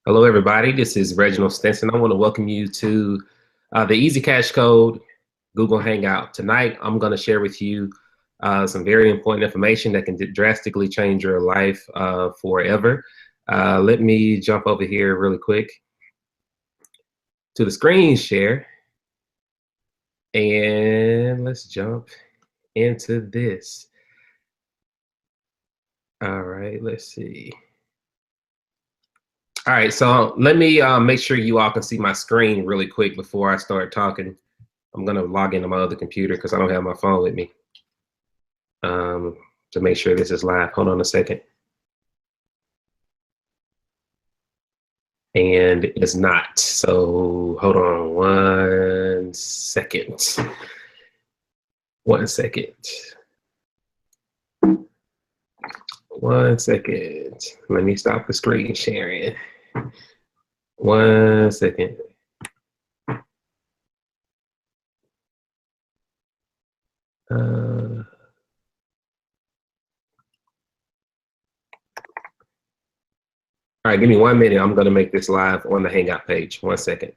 Hello, everybody. This is Reginald Stinson. I want to welcome you to the Easy Cash Code Google Hangout. Tonight, I'm going to share with you some very important information that can drastically change your life forever. Let me jump over here really quick to the screen share, and let's jump into this. All right, let's see. All right, so let me make sure you all can see my screen really quick before I start talking. I'm gonna log into my other computer because I don't have my phone with me to make sure this is live. Hold on a second. And it's not, so hold on 1 second. 1 second. 1 second. Let me stop the screen sharing. 1 second. All right, give me 1 minute. I'm going to make this live on the Hangout page. 1 second.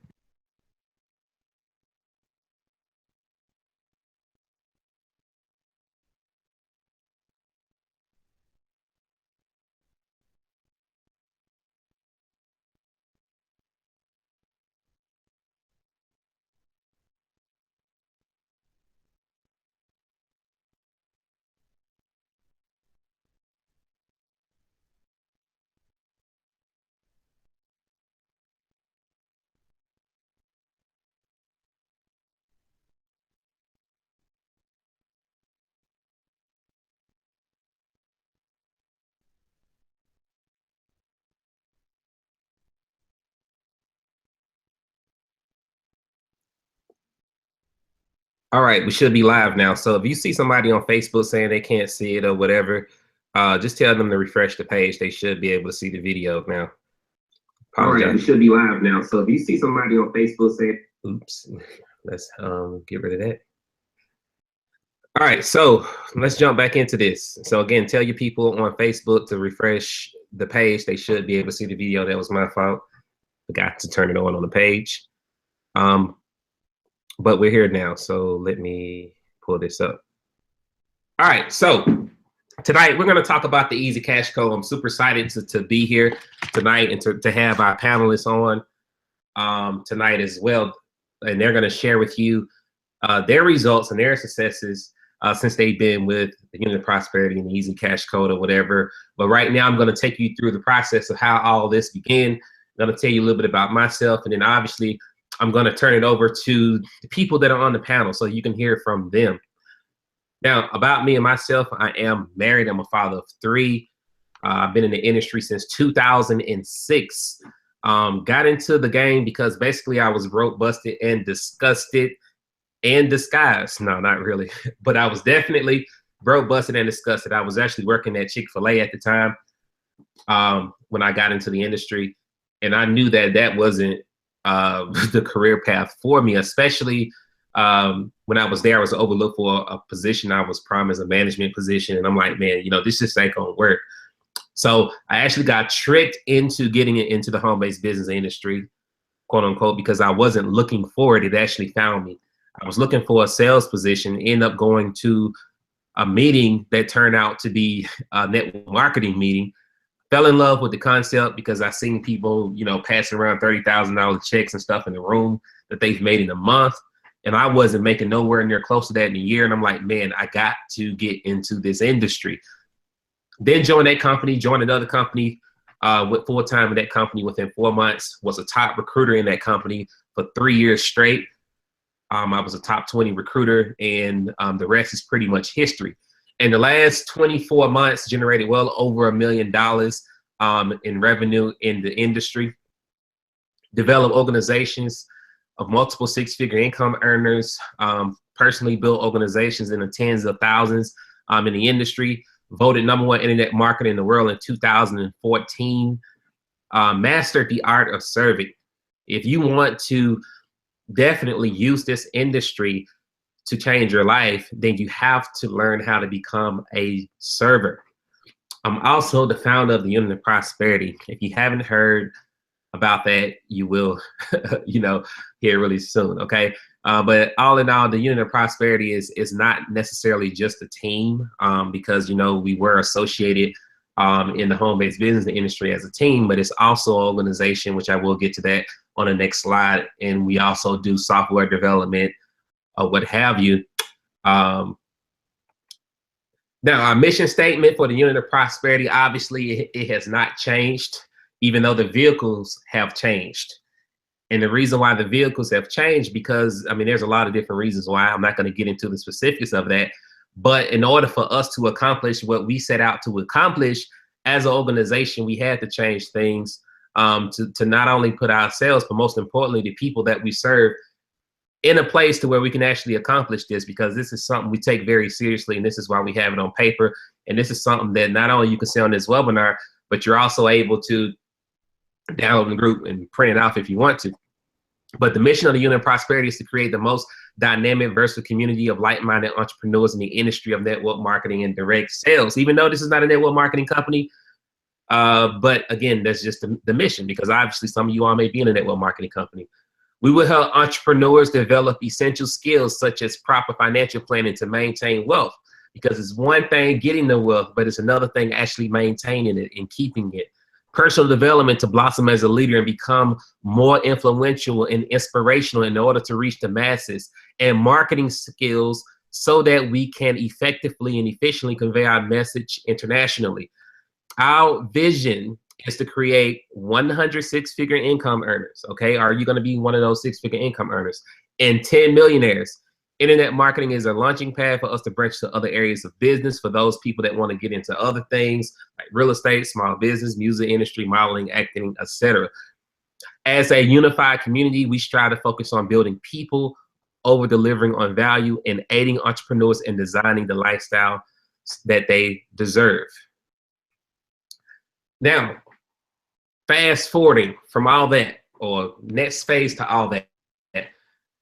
All right, we should be live now. So if you see somebody on Facebook saying they can't see it or whatever, just tell them to refresh the page. They should be able to see the video now. All right, we should be live now. So if you see somebody on Facebook saying, oops, let's get rid of that. All right, so let's jump back into this. So again, tell your people on Facebook to refresh the page. They should be able to see the video. That was my fault. Forgot to turn it on the page. But we're here now, so let me pull this up. All right, so tonight we're going to talk about the Easy Cash Code. I'm super excited to be here tonight and to have our panelists on tonight as well. And they're going to share with you their results and their successes since they've been with the Unit of Prosperity and the Easy Cash Code or whatever. But right now I'm going to take you through the process of how all this began. I'm going to tell you a little bit about myself, and then obviously I'm going to turn it over to the people that are on the panel so you can hear from them. Now, about me and myself, I am married. I'm a father of 3. I've been in the industry since 2006. Got into the game because basically I was broke, busted, and disgusted and disguised. No, not really. But I was definitely broke, busted, and disgusted. I was actually working at Chick-fil-A at the time when I got into the industry. And I knew that that wasn't the career path for me, especially when I was there. I was overlooked for a position I was promised, a management position, and I'm like, man, you know, this just ain't gonna work. So I actually got tricked into getting into the home-based business industry, quote unquote, because I wasn't looking for it. It actually found me. I was looking for a sales position, ended up going to a meeting that turned out to be a network marketing meeting. Fell in love with the concept because I seen people, you know, passing around $30,000 checks and stuff in the room that they've made in a month. And I wasn't making nowhere near close to that in a year. And I'm like, man, I got to get into this industry. Then joined that company, joined another company, went full-time in that company within 4 months, was a top recruiter in that company for 3 years straight. I was a top 20 recruiter, and the rest is pretty much history. In the last 24 months, generated well over $1 million in revenue in the industry. Developed organizations of multiple 6-figure income earners. Personally built organizations in the tens of thousands in the industry. Voted #1 internet marketer in the world in 2014. Mastered the art of serving. If you want to definitely use this industry to change your life, then you have to learn how to become a server. I'm also the founder of the Unit of Prosperity. If you haven't heard about that, you will, hear really soon. Okay. But all in all, the Unit of Prosperity is not necessarily just a team, because, we were associated in the home-based business industry as a team, but it's also an organization, which I will get to that on the next slide. And we also do software development or what have you. Now, our mission statement for the Unit of Prosperity, obviously, it has not changed, even though the vehicles have changed. And the reason why the vehicles have changed, because, there's a lot of different reasons why. I'm not going to get into the specifics of that. But in order for us to accomplish what we set out to accomplish as an organization, we had to change things to not only put ourselves, but most importantly, the people that we serve in a place to where we can actually accomplish this, because this is something we take very seriously, and this is why we have it on paper. And this is something that not only you can see on this webinar, but you're also able to download the group and print it off if you want to. But the mission of the Unit of Prosperity is to create the most dynamic, versatile community of like-minded entrepreneurs in the industry of network marketing and direct sales. Even though this is not a network marketing company, but again, that's just the mission, because obviously some of you all may be in a network marketing company. We will help entrepreneurs develop essential skills such as proper financial planning to maintain wealth, because it's one thing getting the wealth, but it's another thing actually maintaining it and keeping it. Personal development to blossom as a leader and become more influential and inspirational in order to reach the masses, and marketing skills so that we can effectively and efficiently convey our message internationally. Our vision is to create 100 six-figure income earners. Okay, are you going to be one of those six-figure income earners? And 10 millionaires. Internet marketing is a launching pad for us to branch to other areas of business for those people that want to get into other things like real estate, small business, music industry, modeling, acting, etc. As a unified community, we strive to focus on building people, over delivering on value, and aiding entrepreneurs in designing the lifestyle that they deserve. Now, fast forwarding from all that, or next phase to all that,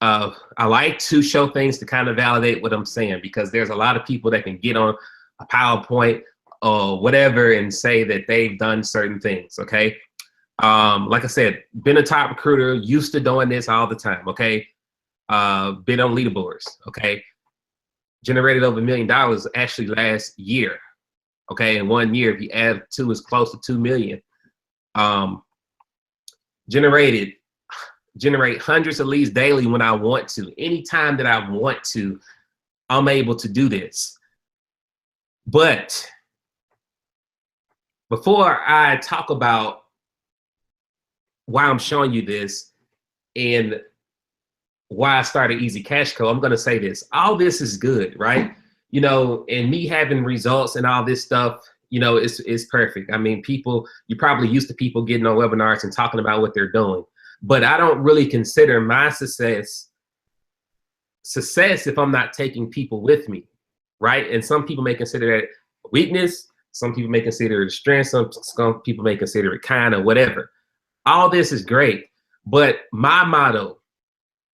I like to show things to kind of validate what I'm saying, because there's a lot of people that can get on a PowerPoint or whatever and say that they've done certain things. Okay. Like I said, been a top recruiter, used to doing this all the time. Okay. Been on leaderboards. Okay. Generated over $1 million actually last year. Okay. In 1 year, if you add two, it's close to 2 million. Generate hundreds of leads daily when I want to. Anytime that I want to, I'm able to do this. But before I talk about why I'm showing you this and why I started Easy Cash Co, I'm going to say this. All this is good, right? And me having results and all this stuff, it's perfect. People, you're probably used to people getting on webinars and talking about what they're doing. But I don't really consider my success if I'm not taking people with me, right? And some people may consider that weakness. Some people may consider it a strength. Some people may consider it kind of whatever. All this is great. But my motto,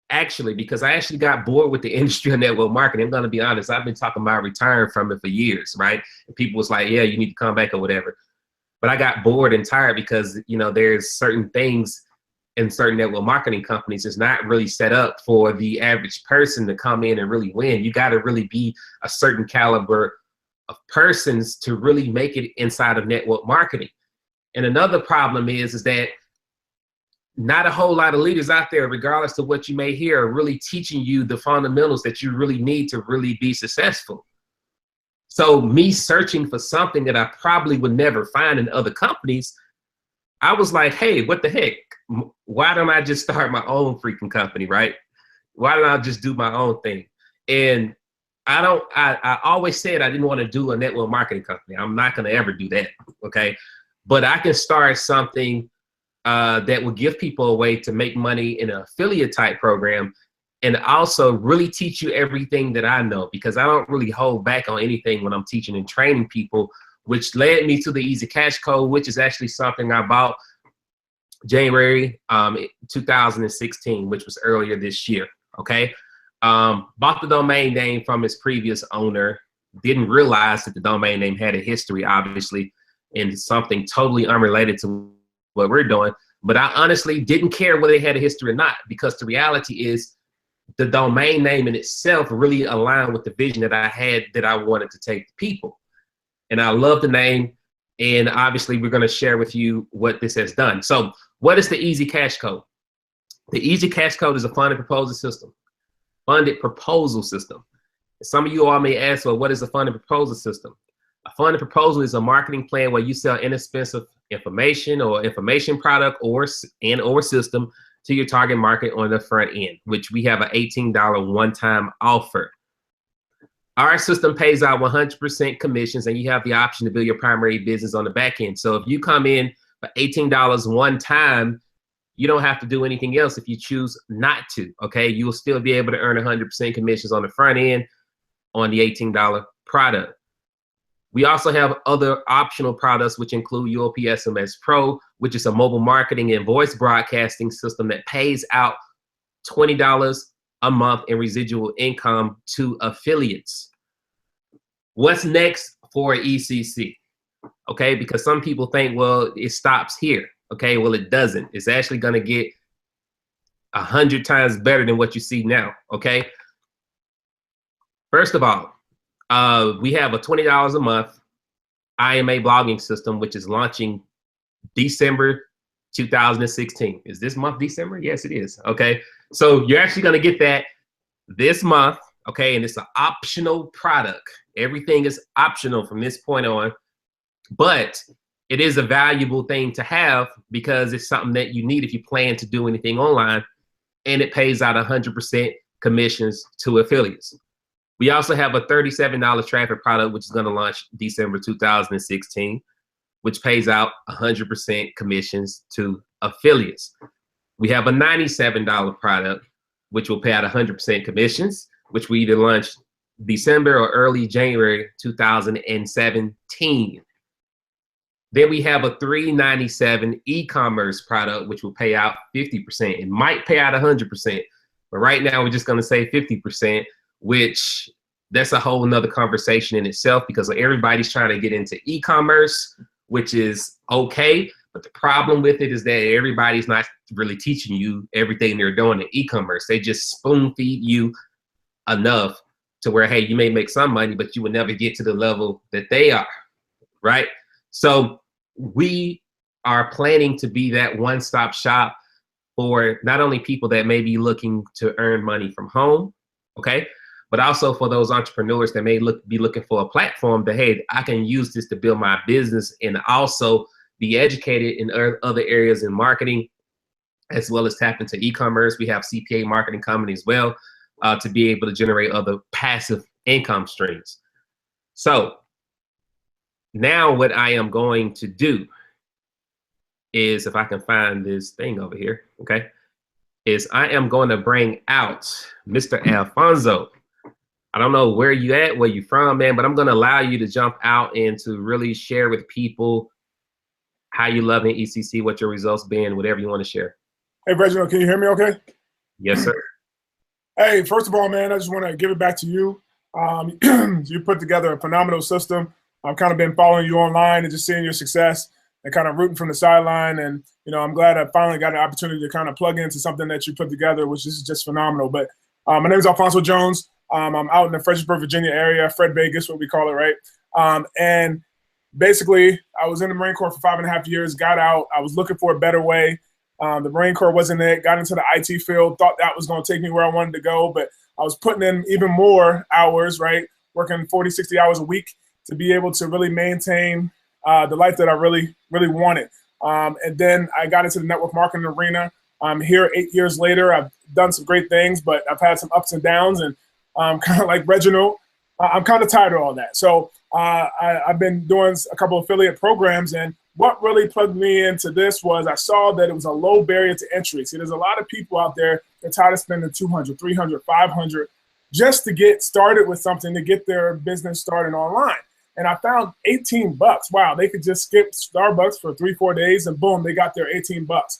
actually, because I actually got bored with the industry of network marketing, I'm going to be honest, I've been talking about retiring from it for years, right? And people was like, yeah, you need to come back or whatever. But I got bored and tired because, there's certain things in certain network marketing companies is not really set up for the average person to come in and really win. You got to really be a certain caliber of persons to really make it inside of network marketing. And another problem is that not a whole lot of leaders out there, regardless of what you may hear, are really teaching you the fundamentals that you really need to really be successful. So me searching for something that I probably would never find in other companies, I was like, hey, what the heck? Why don't I just start my own freaking company, right? Why don't I just do my own thing? And I always said I didn't want to do a network marketing company. I'm not going to ever do that, okay? But I can start something that will give people a way to make money in an affiliate type program, and also really teach you everything that I know, because I don't really hold back on anything when I'm teaching and training people, which led me to the Easy Cash Code, which is actually something I bought January 2016, which was earlier this year. Okay. Bought the domain name from its previous owner. Didn't realize that the domain name had a history, obviously, and something totally unrelated to what we're doing. But I honestly didn't care whether they had a history or not, because the reality is the domain name in itself really aligned with the vision that I had, that I wanted to take to people. And I love the name. And obviously we're going to share with you what this has done. So what is the Easy Cash Code? The Easy Cash Code is a funded proposal system. Funded proposal system. Some of you all may ask, well, what is a funded proposal system? A funded proposal is a marketing plan where you sell inexpensive information or information product or system to your target market on the front end, which we have an $18 one-time offer. Our system pays out 100% commissions, and you have the option to build your primary business on the back end. So if you come in for $18 one time, you don't have to do anything else if you choose not to, okay? You will still be able to earn 100% commissions on the front end on the $18 product. We also have other optional products, which include UOP SMS Pro, which is a mobile marketing and voice broadcasting system that pays out $20 a month in residual income to affiliates. What's next for ECC? Okay, because some people think, well, it stops here. Okay, well, it doesn't. It's actually going to get 100 times better than what you see now. Okay. First of all, we have a $20 a month IMA blogging system, which is launching December 2016. Is this month December? Yes, it is. Okay. So you're actually going to get that this month. Okay. And it's an optional product. Everything is optional from this point on, but it is a valuable thing to have because it's something that you need if you plan to do anything online, and it pays out 100% commissions to affiliates. We also have a $37 traffic product, which is going to launch December 2016, which pays out 100% commissions to affiliates. We have a $97 product, which will pay out 100% commissions, which we either launch December or early January 2017. Then we have a $397 e-commerce product, which will pay out 50%. It might pay out 100%, but right now we're just going to say 50%, which that's a whole nother conversation in itself, because everybody's trying to get into e-commerce, which is okay. But the problem with it is that everybody's not really teaching you everything they're doing in e-commerce. They just spoon feed you enough to where, hey, you may make some money, but you will never get to the level that they are, right? So we are planning to be that one-stop shop for not only people that may be looking to earn money from home, okay, but also for those entrepreneurs that may be looking for a platform that, hey, I can use this to build my business and also be educated in other areas in marketing, as well as tap into e-commerce. We have CPA marketing coming as well to be able to generate other passive income streams. So now what I am going to do is, if I can find this thing over here, okay, is I am going to bring out Mr. Alfonso. I don't know where you at, where you from, man, but I'm going to allow you to jump out and to really share with people how you love in ECC, what your results been, whatever you want to share. Hey, Reginald, can you hear me okay? Yes, sir. Hey, first of all, man, I just want to give it back to you. You put together a phenomenal system. I've kind of been following you online and just seeing your success and kind of rooting from the sideline. And, you know, I'm glad I finally got an opportunity to kind of plug into something that you put together, which is just phenomenal. But my name is Alfonso Jones. I'm out in the Fredericksburg, Virginia area, Fred Vegas, what we call it, right? And basically, I was in the Marine Corps for 5.5 years, got out. I was looking for a better way. The Marine Corps wasn't it. Got into the IT field, thought that was going to take me where I wanted to go. But I was putting in even more hours, right? Working 40, 60 hours a week to be able to really maintain the life that I really, really wanted. And then I got into the network marketing arena. I'm here 8 years later. I've done some great things, but I've had some ups and downs. And kind of like Reginald, I'm kind of tired of all that. So I've been doing a couple of affiliate programs. And what really plugged me into this was I saw that it was a low barrier to entry. See, there's a lot of people out there that are tired of spending $200, $300, $500 just to get started with something, to get their business started online. And I found 18 bucks. Wow, they could just skip Starbucks for 3-4 days and boom, they got their 18 bucks.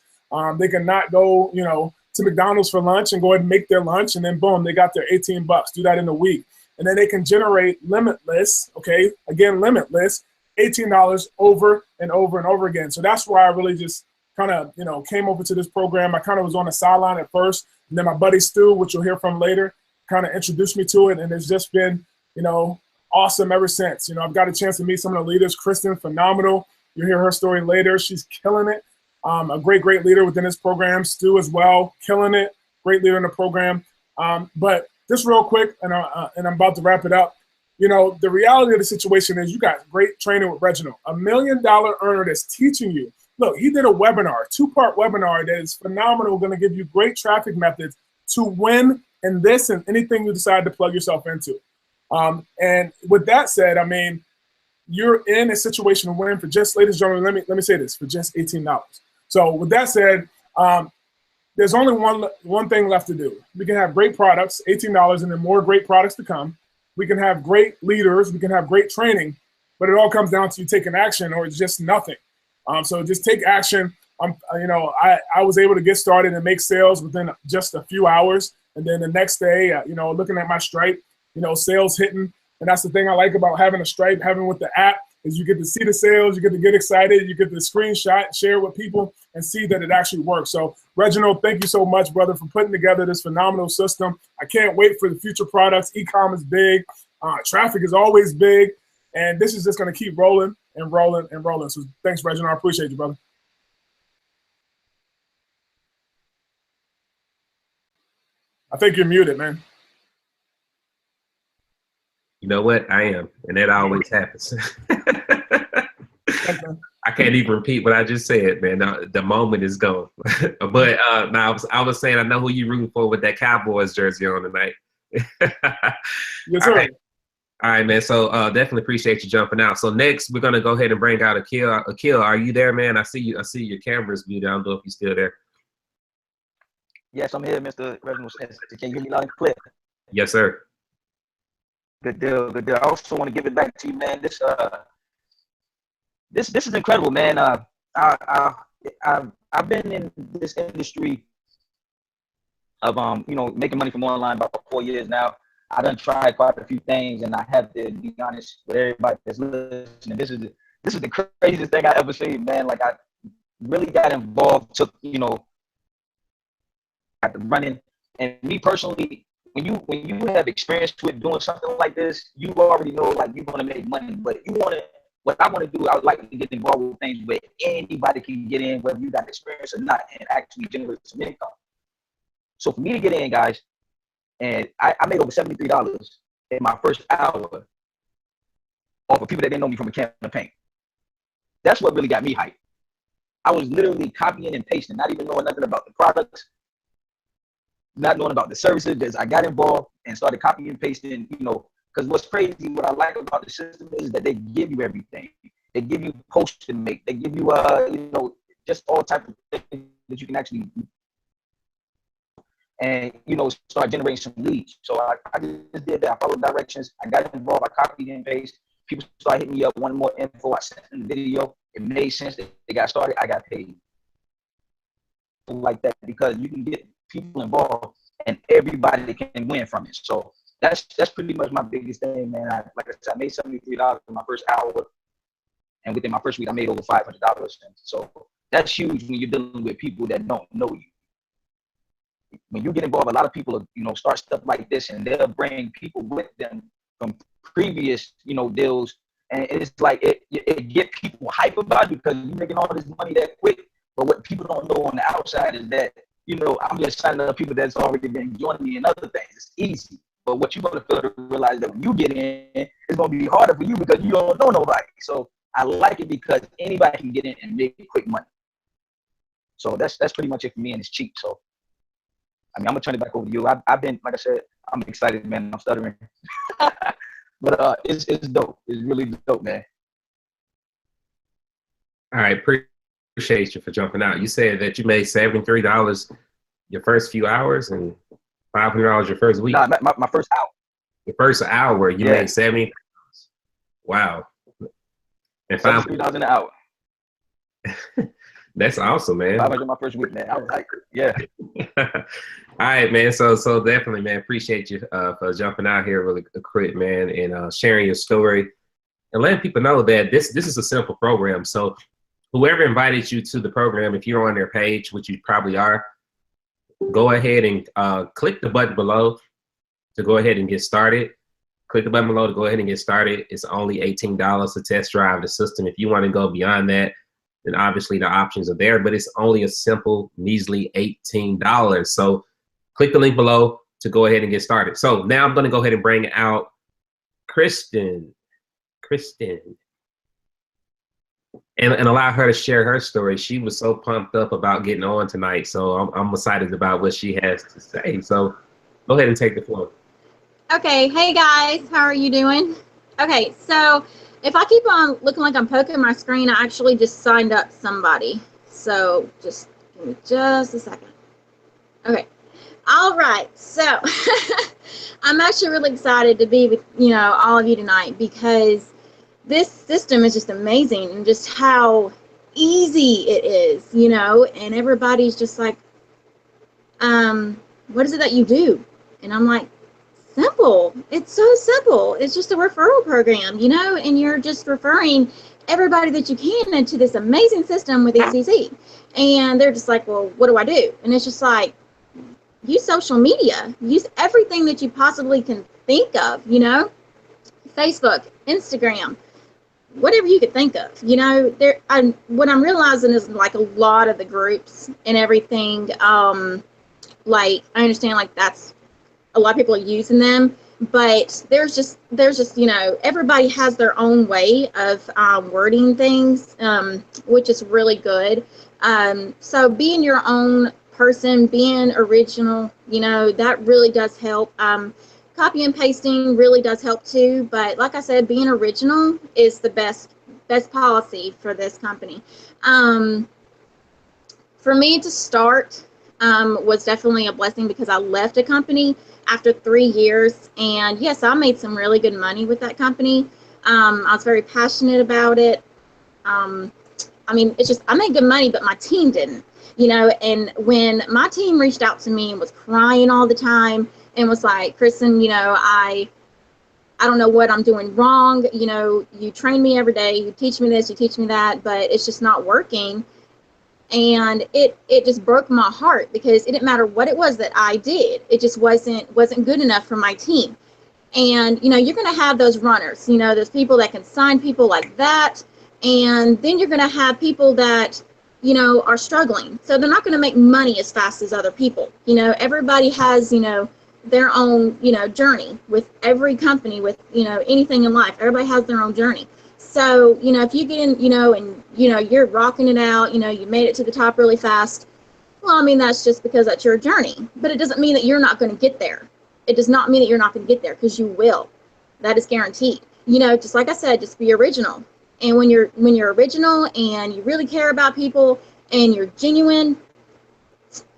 They could not go, you know, to McDonald's for lunch and go ahead and make their lunch, and then boom, they got their 18 bucks. Do that in a week. And then they can generate limitless, okay, again, limitless, $18 over and over and over again. So that's where I really just kind of, you know, came over to this program. I kind of was on the sideline at first, and then my buddy Stu, which you'll hear from later, kind of introduced me to it, and it's just been, you know, awesome ever since. You know, I've got a chance to meet some of the leaders. Kristen, phenomenal. You'll hear her story later. She's killing it. A great leader within this program. Stu as well, killing it. Great leader in the program. But just real quick, and I'm about to wrap it up. You know, the reality of the situation is you got great training with Reginald, $1 million earner that's teaching you. Look, he did a webinar, 2-part webinar that is phenomenal, going to give you great traffic methods to win in this and anything you decide to plug yourself into. And with that said, I mean, you're in a situation to win for just, ladies and gentlemen, let me say this, for just $18. So with that said, there's only one thing left to do. We can have great products, $18, and then more great products to come. We can have great leaders. We can have great training, but it all comes down to you taking action, or it's just nothing. So just take action. You know, I was able to get started and make sales within just a few hours, and then the next day, you know, looking at my Stripe, you know, sales hitting. And that's the thing I like about having a Stripe, having with the app, is you get to see the sales, you get to get excited, you get to screenshot, share with people, and see that it actually works. So, Reginald, thank you so much, brother, for putting together this phenomenal system. I can't wait for the future products. E-com is big. Traffic is always big. And this is just going to keep rolling and rolling and rolling. So thanks, Reginald. I appreciate you, brother. I think you're muted, man. You know what? I am, and that always happens. I can't even repeat what I just said, man. The moment is gone. But now I was saying, I know who you rooting for with that Cowboys jersey on tonight. Yes, sir. All right, man. So definitely appreciate you jumping out. So next, we're gonna go ahead and bring out Akil. Akil, are you there, man? I see you. I see your camera's muted. I don't know if you're still there. Yes, I'm here, Mr. Reginald Smith. Can you hear me loud and clear? Yes, sir. Good deal, good deal. I also want to give it back to you, man. This is incredible, man. I've been in this industry of you know, making money from online about 4 years now. I done tried quite a few things, and I have to be honest with everybody that's listening. This is the craziest thing I ever seen, man. Like, I really got involved, took, you know, at the running, and me personally, when you have experience with doing something like this, you already know, like, you're gonna make money. But what I want to do, I would like to get involved with things where anybody can get in, whether you got experience or not, and actually generate some income. So for me to get in, guys, and I made over $73 in my first hour off of people that didn't know me from a can of paint. That's what really got me hyped. I was literally copying and pasting, not even knowing nothing about the products, not knowing about the services. Because I got involved and started copying and pasting, you know, because what's crazy, what I like about the system is that they give you everything. They give you posts to make. They give you, you know, just all types of things that you can actually, and, you know, start generating some leads. So I just did that. I followed directions. I got involved. I copied and pasted. People started hitting me up, wanting more info. I sent them the video. It made sense. They got started. I got paid. Like that, because you can get people involved and everybody can win from it. So that's pretty much my biggest thing, man. Like I said, I made $73 in my first hour, and within my first week, I made over $500. And so that's huge when you're dealing with people that don't know you. When you get involved, a lot of people, you know, start stuff like this, and they'll bring people with them from previous, you know, deals, and it's like it get people hype about it because you're making all this money that quick. But what people don't know on the outside is that, you know, I'm just signing up people that's already been joining me in other things. It's easy. But what you're going to feel to realize that when you get in, it's going to be harder for you because you don't know nobody. So I like it because anybody can get in and make quick money. So that's pretty much it for me, and it's cheap. So, I mean, I'm going to turn it back over to you. I've been, like I said, I'm excited, man. I'm stuttering. But it's dope. It's really dope, man. All right. Appreciate you for jumping out. You said that you made $73 your first few hours and $500 your first week. No, my first hour. Your first hour, you made $70. Wow. And $73 an hour. That's awesome, man. $500 my first week, man. I was like, yeah. All right, man. So definitely, man, appreciate you for jumping out here really quick, man, and sharing your story and letting people know that this is a simple program. So whoever invited you to the program, if you're on their page, which you probably are, go ahead and click the button below to go ahead and get started. Click the button below to go ahead and get started. It's only $18 to test drive the system. If you want to go beyond that, then obviously the options are there, but it's only a simple, measly $18. So click the link below to go ahead and get started. So now I'm going to go ahead and bring out Kristen, and allow her to share her story. She was so pumped up about getting on tonight, so I'm excited about what she has to say. So go ahead and take the floor. Okay, hey guys, how are you doing? Okay, so if I keep on looking like I'm poking my screen, I actually just signed up somebody. So just give me just a second. Okay, all right, so I'm actually really excited to be with, you know, all of you tonight, because this system is just amazing, and just how easy it is, you know, and everybody's just like, what is it that you do? And I'm like, simple. It's so simple. It's just a referral program, you know, and you're just referring everybody that you can into this amazing system with ECC. And they're just like, well, what do I do? And it's just like, use social media. Use everything that you possibly can think of, you know, Facebook, Instagram, whatever you could think of, you know. What I'm realizing is, like, a lot of the groups and everything, like, I understand, like, that's a lot of people are using them, but there's just you know, everybody has their own way of wording things, which is really good. So being your own person, being original, you know, that really does help. Copy and pasting really does help too, but like I said, being original is the best policy for this company. For me to start was definitely a blessing, because I left a company after 3 years, and yes, I made some really good money with that company. I was very passionate about it. I mean, it's just, I made good money, but my team didn't, you know. And when my team reached out to me and was crying all the time and was like, Kristen, you know, I don't know what I'm doing wrong. You know, you train me every day, you teach me this, you teach me that, but it's just not working. And it just broke my heart, because it didn't matter what it was that I did. It just wasn't good enough for my team. And, you know, you're going to have those runners, you know, those people that can sign people like that. And then you're going to have people that, you know, are struggling. So they're not going to make money as fast as other people. You know, everybody has, you know, their own, you know, journey with every company, with, you know, anything in life. Everybody has their own journey. So, you know, if you get in, you know, and, you know, you're rocking it out, you know, you made it to the top really fast, well, I mean, that's just because that's your journey. But it doesn't mean that you're not going to get there. It does not mean that you're not going to get there, because you will. That is guaranteed. You know, just like I said, just be original. And when you're original and you really care about people and you're genuine,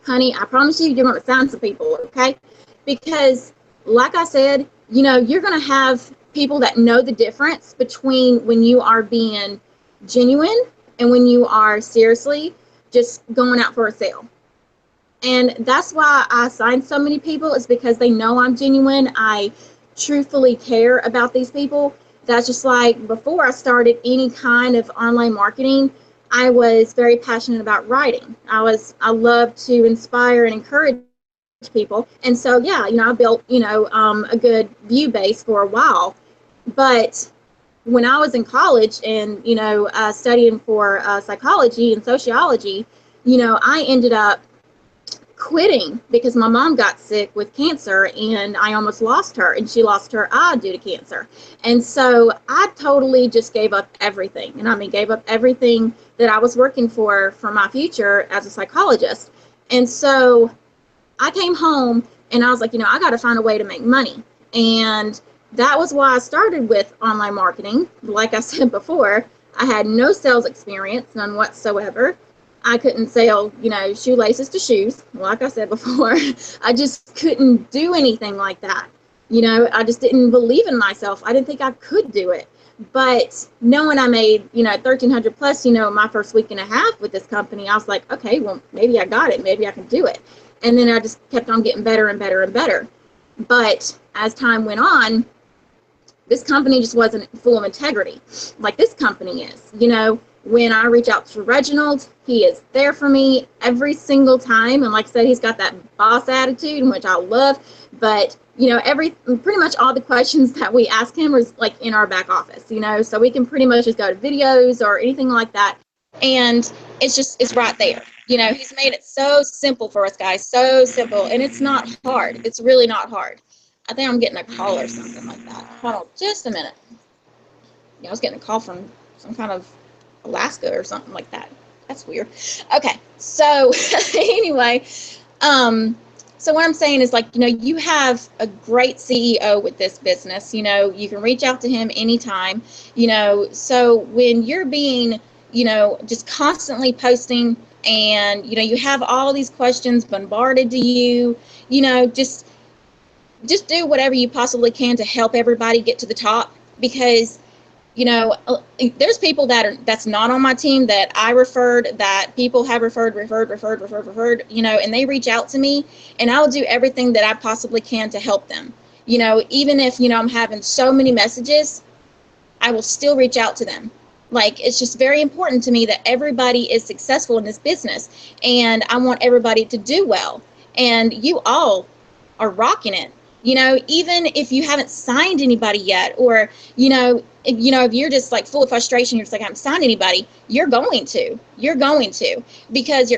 honey, I promise you, you're going to find some people, okay? Because, like I said, you know, you're going to have people that know the difference between when you are being genuine and when you are seriously just going out for a sale. And that's why I sign so many people, is because they know I'm genuine. I truthfully care about these people. That's just like, before I started any kind of online marketing, I was very passionate about writing. I love to inspire and encourage people. And so, yeah, you know, I built, you know, a good view base for a while. But when I was in college and, you know, studying for psychology and sociology, you know, I ended up quitting because my mom got sick with cancer, and I almost lost her, and she lost her eye due to cancer. And so I totally just gave up everything. And I mean, gave up everything that I was working for my future as a psychologist. And so I came home and I was like, you know, I got to find a way to make money. And that was why I started with online marketing. Like I said before, I had no sales experience, none whatsoever. I couldn't sell, you know, shoelaces to shoes. Like I said before, I just couldn't do anything like that. You know, I just didn't believe in myself. I didn't think I could do it. But knowing I made, you know, 1,300 plus, you know, my first week and a half with this company, I was like, okay, well, maybe I got it. Maybe I can do it. And then I just kept on getting better and better and better. But as time went on, this company just wasn't full of integrity like this company is. You know, When I reach out to Reginald, he is there for me every single time. And like I said, he's got that boss attitude, which I love. But, you know, pretty much all the questions that we ask him is like in our back office, you know, so we can pretty much just go to videos or anything like that. And it's right there. You know, he's made it so simple for us guys, so simple. And it's not hard. It's really not hard. I think I'm getting a call or something like that. Hold on just a minute. Yeah, I was getting a call from some kind of Alaska or something like that. That's weird. Okay, so anyway, so what I'm saying is, like, you know, you have a great CEO with this business. You know, you can reach out to him anytime, you know, so when you're being, you know, just constantly posting and, you know, you have all these questions bombarded to you, you know, just do whatever you possibly can to help everybody get to the top, because you know, there's people that's not on my team that I referred, that people have referred, you know, and they reach out to me, and I'll do everything that I possibly can to help them. You know, even if, you know, I'm having so many messages, I will still reach out to them. Like, it's just very important to me that everybody is successful in this business, and I want everybody to do well. And you all are rocking it. You know, even if you haven't signed anybody yet, or, you know, if you're just like full of frustration, you're just like, I haven't signed anybody, you're going to, because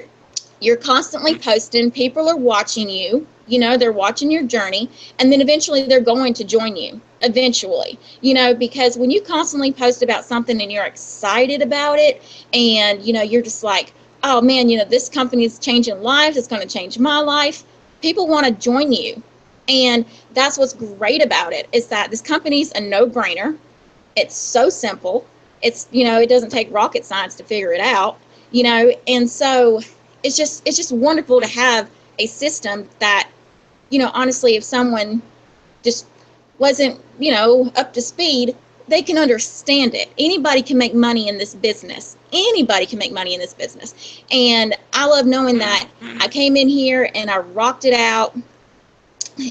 you're constantly posting, people are watching you, you know, they're watching your journey, and then eventually they're going to join you, eventually, you know, because when you constantly post about something and you're excited about it, and, you know, you're just like, oh man, you know, this company is changing lives, it's going to change my life, people want to join you. And that's what's great about it, is that this company's a no-brainer. It's so simple. It's, you know, it doesn't take rocket science to figure it out, you know, and so it's just wonderful to have a system that, you know, honestly, if someone just wasn't, you know, up to speed, they can understand it. Anybody can make money in this business. Anybody can make money in this business. And I love knowing that I came in here and I rocked it out.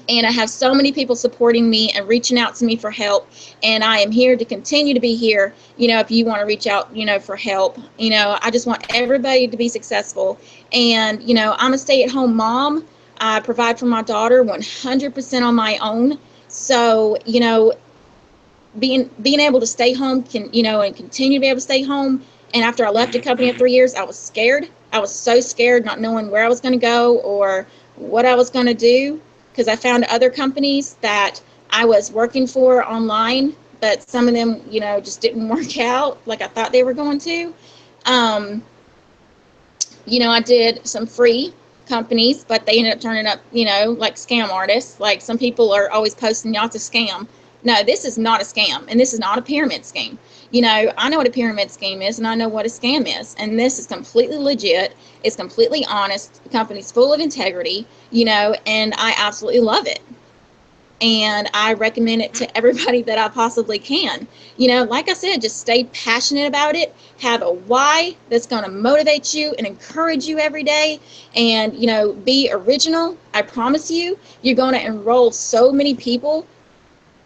And I have so many people supporting me and reaching out to me for help. And I am here to continue to be here. You know, if you want to reach out, you know, for help, you know, I just want everybody to be successful. And, you know, I'm a stay-at-home mom. I provide for my daughter 100% on my own. So, you know, being able to stay home and continue to be able to stay home. And after I left the company at 3 years, I was scared. I was so scared, not knowing where I was going to go or what I was going to do. Because I found other companies that I was working for online, but some of them, you know, just didn't work out like I thought they were going to. You know, I did some free companies, but they ended up turning up, you know, like scam artists. Like, some people are always posting, y'all, it's a scam. No, this is not a scam, and this is not a pyramid scheme. You know, I know what a pyramid scheme is, and I know what a scam is, and this is completely legit. It's completely honest. The company's full of integrity, you know, and I absolutely love it. And I recommend it to everybody that I possibly can. You know, like I said, just stay passionate about it. Have a why that's going to motivate you and encourage you every day. And, you know, be original. I promise you, you're going to enroll so many people.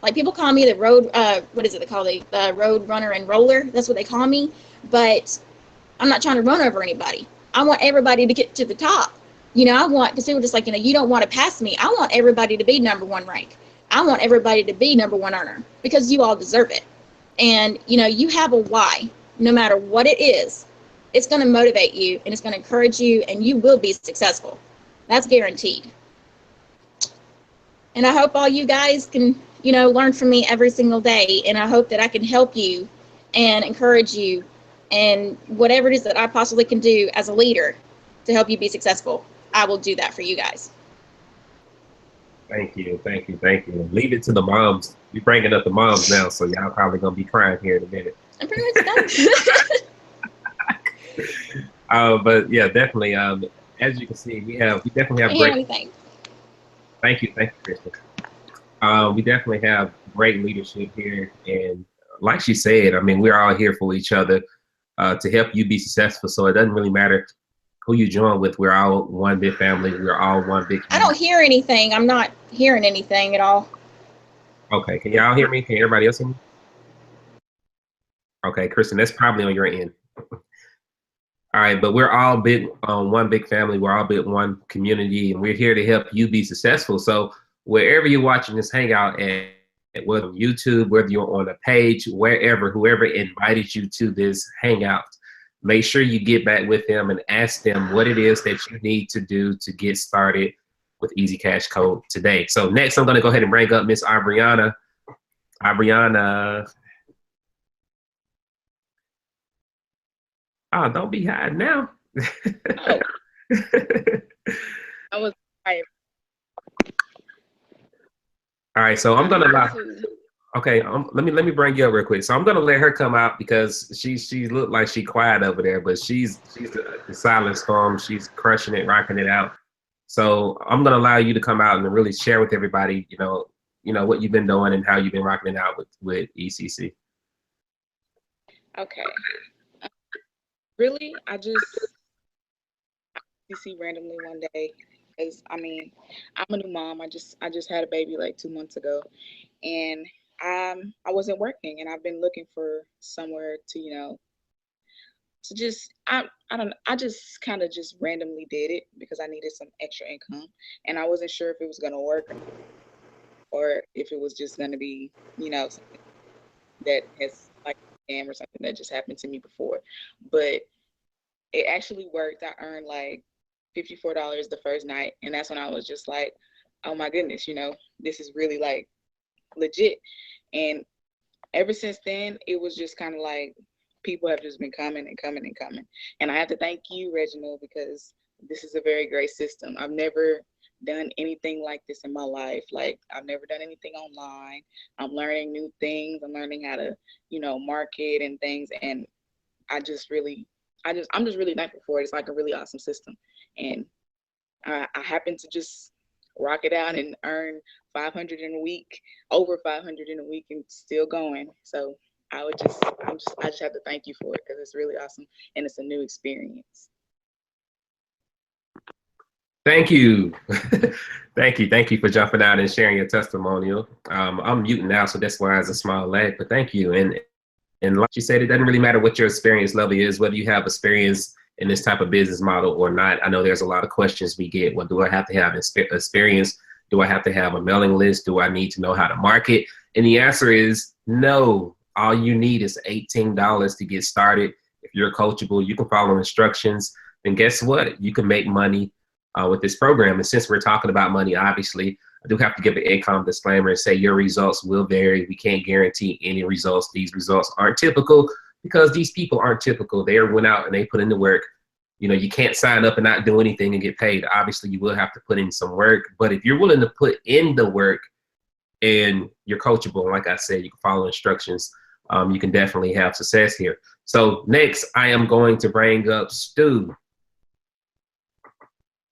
Like, people call me the road, what is it they call the road runner and roller? That's what they call me. But I'm not trying to run over anybody. I want everybody to get to the top. You know, I want, because people are just like, you know, you don't want to pass me. I want everybody to be #1 rank. I want everybody to be #1 earner, because you all deserve it. And, you know, you have a why, no matter what it is. It's going to motivate you, and it's going to encourage you, and you will be successful. That's guaranteed. And I hope all you guys can, you know, learn from me every single day. And I hope that I can help you and encourage you, and whatever it is that I possibly can do as a leader to help you be successful, I will do that for you guys. Thank you. Leave it to the moms. We're bringing up the moms now, so y'all probably gonna be crying here in a minute. I'm pretty much done. But yeah, definitely. As you can see, we definitely have great. Thank you, Kristen. We definitely have great leadership here, and like she said, I mean, we're all here for each other to help you be successful. So it doesn't really matter who you join with. We're all one big family. We're all one big community. I don't hear anything. I'm not hearing anything at all. Okay, can y'all hear me? Can everybody else hear me? Okay, Kristen, that's probably on your end. All right, but we're all big one big family. We're all big one community, and we're here to help you be successful. So wherever you're watching this hangout at, whether on YouTube, whether you're on a page, wherever, whoever invited you to this hangout, make sure you get back with them and ask them what it is that you need to do to get started with Easy Cash Code today. So next, I'm going to go ahead and bring up Miss Aubriana. Aubriana. Oh, don't be hiding now. Oh. I was tired. All right, so I'm gonna allow. Okay, let me bring you up real quick. So I'm gonna let her come out because she looked like she quiet over there, but she's the silent storm. She's crushing it, rocking it out. So I'm gonna allow you to come out and really share with everybody, you know what you've been doing and how you've been rocking it out with ECC. Okay. Really, I just ECC randomly one day because I mean I'm a new mom. I just had a baby like 2 months ago, and I wasn't working, and I've been looking for somewhere to to just I don't know, I just kind of just randomly did it because I needed some extra income, and I wasn't sure if it was gonna work or if it was just gonna be something that has like a scam or something that just happened to me before, but it actually worked. I earned like $54 the first night, and that's when I was just like, oh my goodness, this is really like legit. And ever since then, it was just kind of like people have just been coming and coming and coming. And I have to thank you, Reginald, because this is a very great system. I've never done anything like this in my life. Like, I've never done anything online. I'm learning new things. I'm learning how to, market and things. And I'm just really thankful for it. It's like a really awesome system. And I happen to just rock it out and earn 500 in a week, over 500 in a week, and still going. So I just have to thank you for it because it's really awesome and it's a new experience. Thank you. Thank you for jumping out and sharing your testimonial. I'm muting now, so that's why it's a small lag, but thank you. And like you said, it doesn't really matter what your experience level is, whether you have experience in this type of business model or not. I know there's a lot of questions we get. Well, do I have to have experience? Do I have to have a mailing list? Do I need to know how to market? And the answer is no. All you need is $18 to get started. If you're coachable, you can follow instructions. Then guess what? You can make money with this program. And since we're talking about money, obviously, I do have to give an income disclaimer and say your results will vary. We can't guarantee any results. These results aren't typical because these people aren't typical. They went out and they put in the work. You can't sign up and not do anything and get paid. Obviously, you will have to put in some work. But if you're willing to put in the work and you're coachable, and like I said, you can follow instructions, you can definitely have success here. So next, I am going to bring up Stu.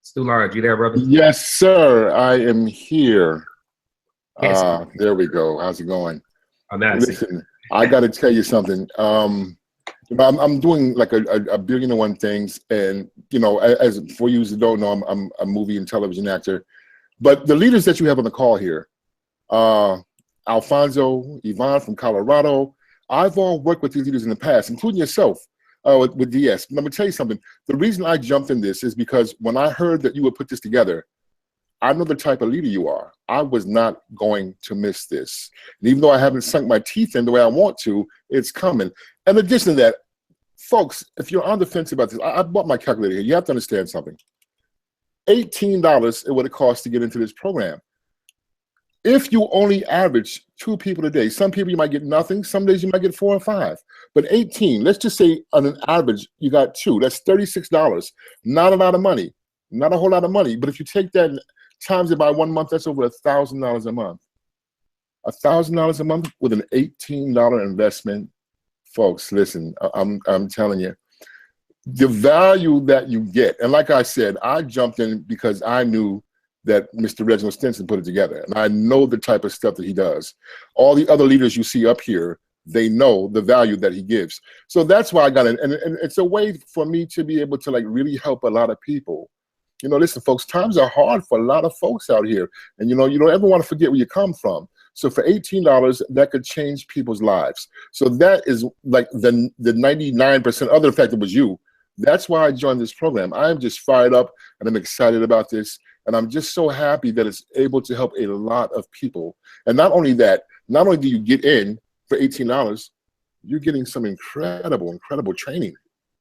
Stu Large, you there, brother? Yes, sir. I am here. There we go. How's it going? Oh, nice. Listen, I got to tell you something. I'm doing like a billion and one things, and as for you who don't know, I'm a movie and television actor. But the leaders that you have on the call here, Alfonso, Yvonne from Colorado, I've all worked with these leaders in the past, including yourself. With DS. Let me tell you something. The reason I jumped in this is because when I heard that you would put this together, I know the type of leader you are. I was not going to miss this. And even though I haven't sunk my teeth in the way I want to, it's coming. In addition to that, folks, if you're on the fence about this, I bought my calculator here. You have to understand something. $18 is what it costs to get into this program. If you only average 2 people a day, some people you might get nothing, some days you might get 4 or 5. But 18, let's just say on an average, you got 2. That's $36. Not a lot of money, not a whole lot of money. But if you take that and times it by 1 month, that's over $1,000 a month. $1,000 a month with an $18 investment. Folks, listen, I'm telling you, the value that you get. And like I said, I jumped in because I knew that Mr. Reginald Stinson put it together. And I know the type of stuff that he does. All the other leaders you see up here, they know the value that he gives. So that's why I got it. And it's a way for me to be able to like really help a lot of people. Listen, folks, times are hard for a lot of folks out here. And you don't ever want to forget where you come from. So for $18, that could change people's lives. So that is like the 99% other fact that was you. That's why I joined this program. I'm just fired up and I'm excited about this. And I'm just so happy that it's able to help a lot of people. And not only that, not only do you get in for $18, you're getting some incredible training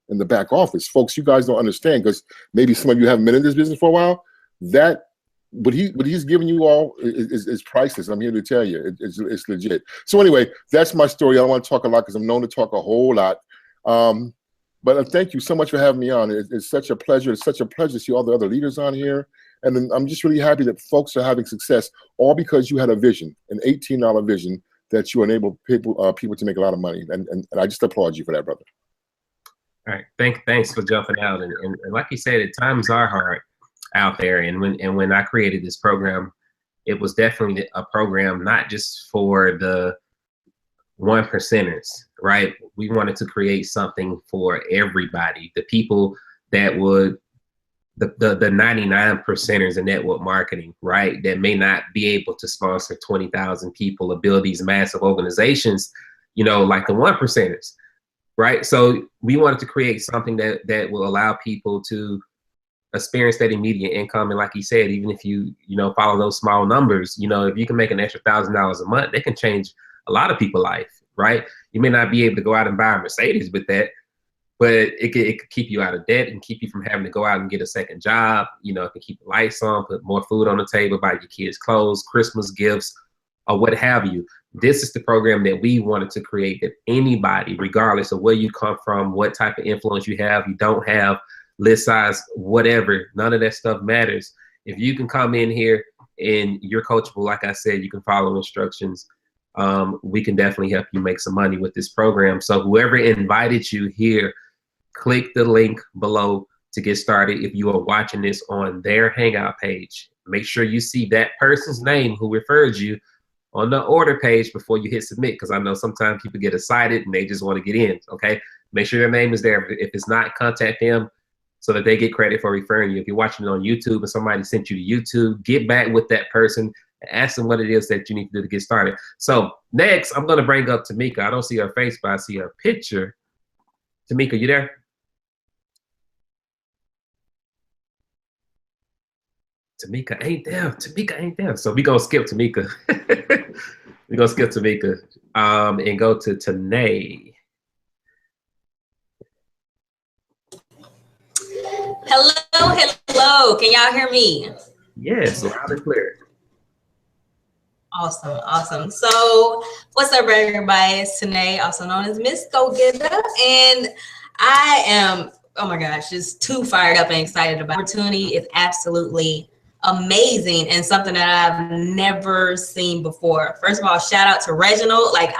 in the back office. Folks, you guys don't understand, because maybe some of you haven't been in this business for a while. That what he's giving you all is priceless. I'm here to tell you, it's legit. So anyway, that's my story. I don't want to talk a lot because I'm known to talk a whole lot. But thank you so much for having me on. It's such a pleasure. It's such a pleasure to see all the other leaders on here. And I'm just really happy that folks are having success, all because you had a vision, an $18 vision that you enabled people to make a lot of money. And I just applaud you for that, brother. All right, thanks for jumping out. And like you said, times are hard out there. And when I created this program, it was definitely a program not just for the 1%ers, right? We wanted to create something for everybody, the people that would, the 99%ers in network marketing, right? That may not be able to sponsor 20,000 people or build these massive organizations, you know, like the 1%ers, right? So we wanted to create something that will allow people to experience that immediate income. And like you said, even if you follow those small numbers, you know, if you can make an extra $1,000 a month, they can change a lot of people's life, right? You may not be able to go out and buy a Mercedes with that, but it could keep you out of debt and keep you from having to go out and get a second job. You know, it can keep the lights on, put more food on the table, buy your kids clothes, Christmas gifts, or what have you. This is the program that we wanted to create, that anybody, regardless of where you come from, what type of influence you have, you don't have, list size, whatever, none of that stuff matters. If you can come in here and you're coachable, like I said, you can follow instructions. We can definitely help you make some money with this program. So whoever invited you here, click the link below to get started. If you are watching this on their Hangout page, make sure you see that person's name who referred you on the order page before you hit submit, because I know sometimes people get excited and they just want to get in, okay? Make sure their name is there. If it's not, contact them so that they get credit for referring you. If you're watching it on YouTube and somebody sent you to YouTube, get back with that person and ask them what it is that you need to do to get started. So next, I'm going to bring up Tamika. I don't see her face, but I see her picture. Tamika, you there? Tamika ain't there. Tamika ain't there. So we're going to skip Tamika. We're going to skip Tamika and go to Tene. Hello. Can y'all hear me? Yes, loud and clear. Awesome. So what's up, everybody? It's Tene, also known as Miss Go Getter. And I am, oh my gosh, just too fired up and excited about the opportunity. It's absolutely amazing and something that I've never seen before. First of all, shout out to Reginald. Like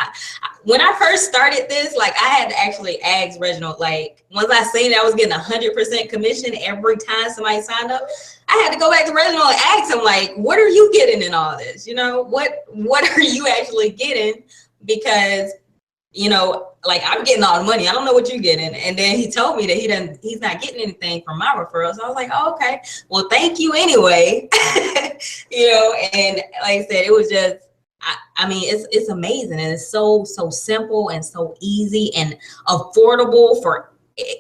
when I first started this, like I had to actually ask Reginald, like once I seen that I was getting 100% commission every time somebody signed up, I had to go back to Reginald and ask him, like, what are you getting in all this? You know, what are you actually getting? Because, you know, like I'm getting all the money. I don't know what you're getting. And then he told me that he's not getting anything from my referrals. So I was like, oh, okay, well, thank you anyway. You know, and like I said, it was just, I mean, it's amazing. And it's so simple and so easy and affordable for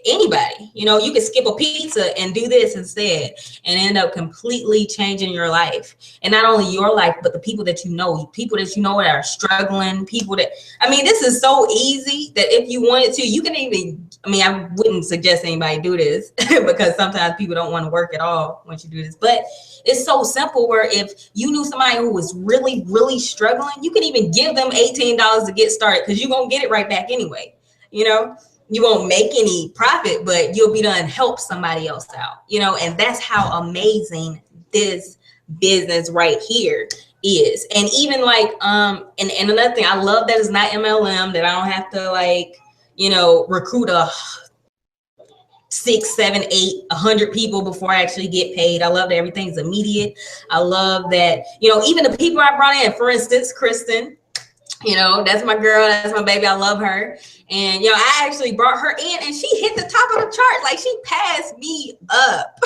anybody. You know, you can skip a pizza and do this instead and end up completely changing your life. And not only your life, but the people that you know that are struggling, people that, I mean, this is so easy that if you wanted to, you can even, I mean, I wouldn't suggest anybody do this because sometimes people don't want to work at all once you do this, but it's so simple where if you knew somebody who was really, really struggling, you can even give them $18 to get started because you're going to get it right back anyway. You know, you won't make any profit, but you'll be done help somebody else out, you know, and that's how amazing this business right here is. And even like, and another thing, I love that it's not MLM, that I don't have to like, you know, recruit 6, 7, 8, 100 people before I actually get paid. I love that everything's immediate. I love that, you know, even the people I brought in, for instance, Kristen, you know, that's my girl, that's my baby, I love her. And, you know, I actually brought her in and she hit the top of the chart. Like she passed me up,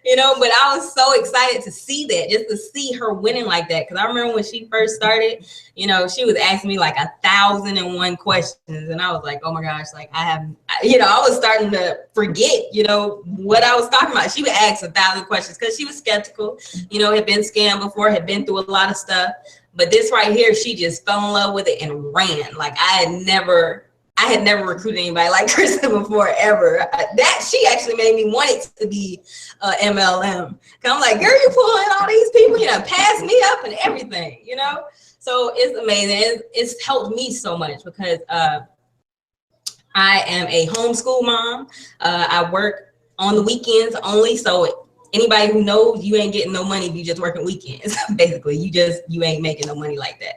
you you know, but I was so excited to see that, just to see her winning like that. Cause I remember when she first started, you know, she was asking me like 1,001 questions. And I was like, oh my gosh, like I was starting to forget, you know, what I was talking about. She would ask 1,000 questions because she was skeptical, you know, had been scammed before, had been through a lot of stuff. But this right here, she just fell in love with it and ran. Like I had never recruited anybody like Kristen before, ever. That she actually made me want it to be MLM. Cause I'm like, girl, you pulling all these people, you know, pass me up and everything, you know? So it's amazing. It's helped me so much because I am a homeschool mom. I work on the weekends only. So anybody who knows, you ain't getting no money if you just working weekends. Basically, you ain't making no money like that.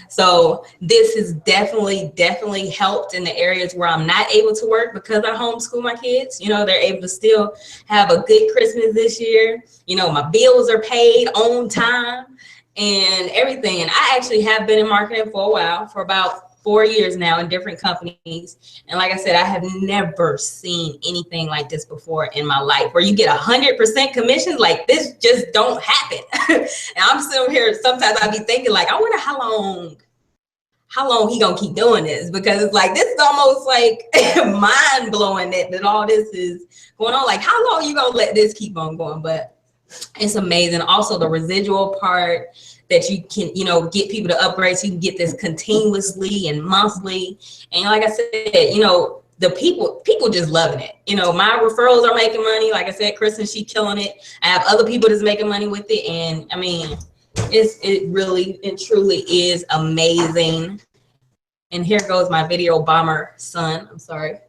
So this has definitely helped in the areas where I'm not able to work because I homeschool my kids. You know, they're able to still have a good Christmas this year. You know, my bills are paid on time and everything. And I actually have been in marketing for a while, for about 4 years now in different companies. And like I said, I have never seen anything like this before in my life, where you get 100% commissions. Like this just don't happen. And I'm sitting here, sometimes I'll be thinking like, I wonder how long he gonna keep doing this, because it's like, this is almost like mind blowing that all this is going on. Like, how long you gonna let this keep on going? But it's amazing. Also the residual part, that you can, you know, get people to upgrade, so you can get this continuously and monthly. And like I said, you know, the people just loving it. You know, my referrals are making money. Like I said, Kristen, she killing it. I have other people that's making money with it. And I mean, it really and truly is amazing. And here goes my video bomber son. I'm sorry.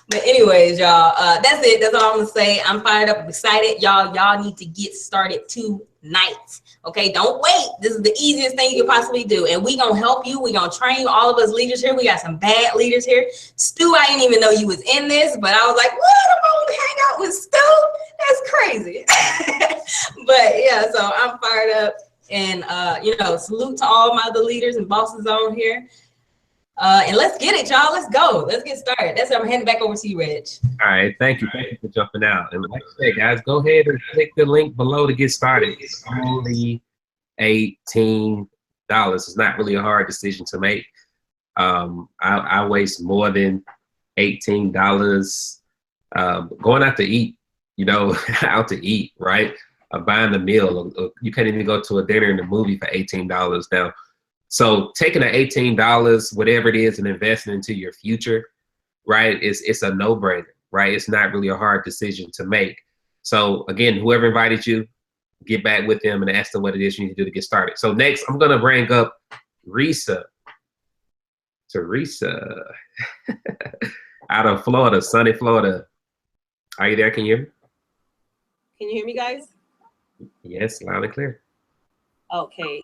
But anyways, y'all, that's it. That's all I'm gonna say. I'm fired up, excited. Y'all need to get started tonight. Okay, don't wait. This is the easiest thing you could possibly do. And we gonna help you. We gonna train you. All of us leaders here. We got some bad leaders here. Stu, I didn't even know you was in this, but I was like, what? I'm gonna hang out with Stu? That's crazy. But yeah, so I'm fired up. And you know, salute to all my other leaders and bosses on here. And let's get it, y'all. Let's go. Let's get started. That's what I'm handing back over to you, Reg. All right, thank you for jumping out. And like I said, guys, go ahead and click the link below to get started. It's only $18. It's not really a hard decision to make. I waste more than $18 going out to eat. You know, out to eat, right? Buying a meal. You can't even go to a dinner and a movie for $18 now. So taking the $18, whatever it is, and investing into your future, right? It's a no-brainer, right? It's not really a hard decision to make. So again, whoever invited you, get back with them and ask them what it is you need to do to get started. So next, I'm gonna bring up Teresa out of Florida, sunny Florida. Are you there? Can you hear me? Can you hear me, guys? Yes, loud and clear. Okay.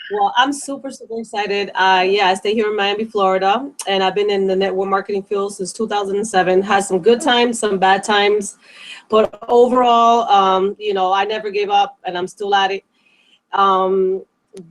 Well, I'm super excited. Yeah, I stay here in Miami, Florida, and I've been in the network marketing field since 2007. Had some good times, some bad times, but overall, you know, I never gave up, and I'm still at it.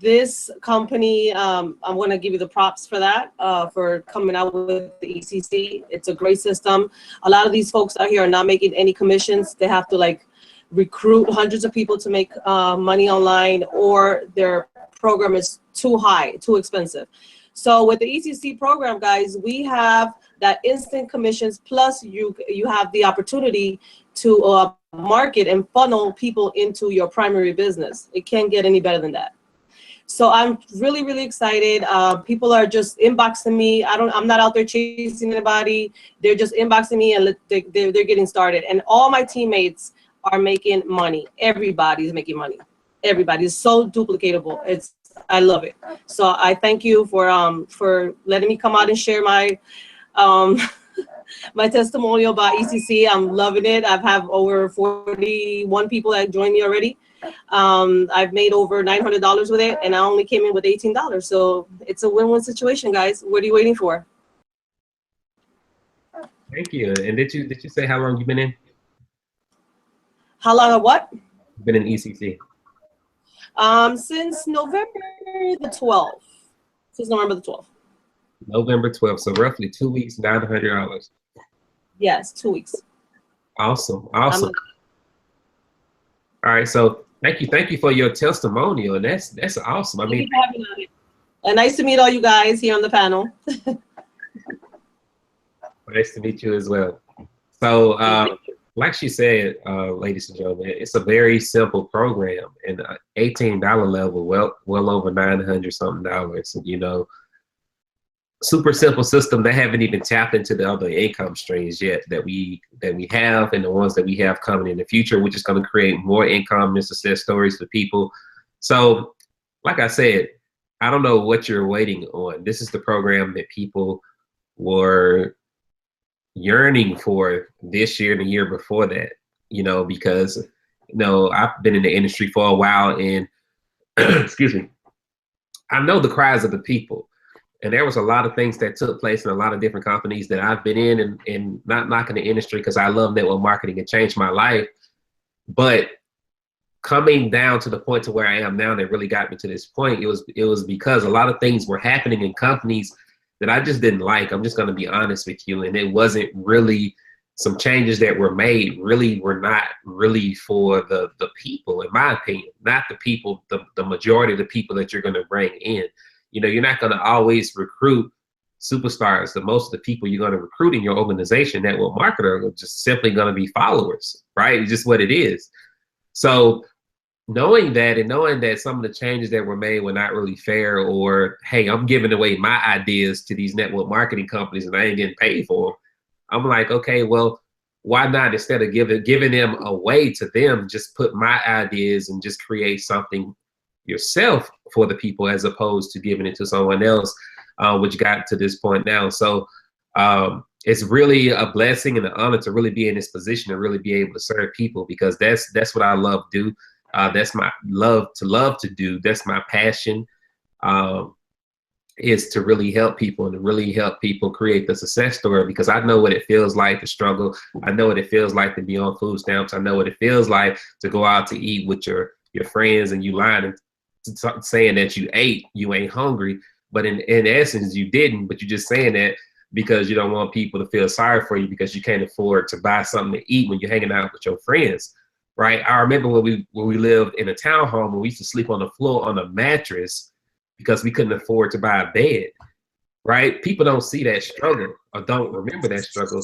This company, I'm going to give you the props for that, for coming out with the ECC. It's a great system. A lot of these folks out here are not making any commissions. They have to like recruit hundreds of people to make money online, or their program is too high, too expensive. So with the ECC program, guys, we have that instant commissions, plus you have the opportunity to market and funnel people into your primary business. It can't get any better than that. So I'm really excited. People are just inboxing me. I'm not out there chasing anybody. They're just inboxing me, and they're getting started. And all my teammates are making money. Everybody's making money. Everybody's so duplicatable. I love it. So I thank you for letting me come out and share my my testimonial about ECC. I'm loving it. I've have over 41 people that joined me already. I've made over $900 with it, and I only came in with $18. So it's a win-win situation, guys. What are you waiting for? Thank you. And did you say how long you've been in? How long of what? Been in ECC. Since November the 12th. Since November the 12th. November 12th. So roughly 2 weeks, $900. Yes, 2 weeks. Awesome. All right, so thank you for your testimonial, and that's awesome. I mean, and nice to meet all you guys here on the panel. Nice to meet you as well. So, like she said, ladies and gentlemen, it's a very simple program, and $18 level, well over $900 something. You know, super simple system. They haven't even tapped into the other income streams yet that we have, and the ones that we have coming in the future, which is going to create more income and success stories for people. So, like I said, I don't know what you're waiting on. This is the program that people were yearning for this year and the year before that, you know, because, you know, I've been in the industry for a while, and excuse me, I know the cries of the people. And there was a lot of things that took place in a lot of different companies that I've been in, and not knocking the industry, because I love network marketing and changed my life. But coming down to the point to where I am now that really got me to this point, it was because a lot of things were happening in companies that I just didn't like. I'm just going to be honest with you. And it wasn't really, some changes that were made really were not really for the people, in my opinion, not the people, the majority of the people that you're going to bring in. You know, you're not going to always recruit superstars. The most of the people you're going to recruit in your organization, network marketer, are just simply going to be followers, right? It's just what it is. So knowing that, and knowing that some of the changes that were made were not really fair, or, hey, I'm giving away my ideas to these network marketing companies and I ain't getting paid for them, I'm like, okay, well, why not, instead of giving them away to them, just put my ideas and just create something yourself for the people, as opposed to giving it to someone else, which got to this point now. So it's really a blessing and an honor to really be in this position and really be able to serve people, because that's what I love to do. That's my love to do. That's my passion, is to really help people and to really help people create the success story, because I know what it feels like to struggle. I know what it feels like to be on food stamps. I know what it feels like to go out to eat with your friends and you lying and saying that you ate, you ain't hungry, but in essence you didn't, but you're just saying that because you don't want people to feel sorry for you because you can't afford to buy something to eat when you're hanging out with your friends. Right. I remember when we lived in a townhome, and we used to sleep on the floor on a mattress because we couldn't afford to buy a bed. Right. People don't see that struggle, or don't remember that struggle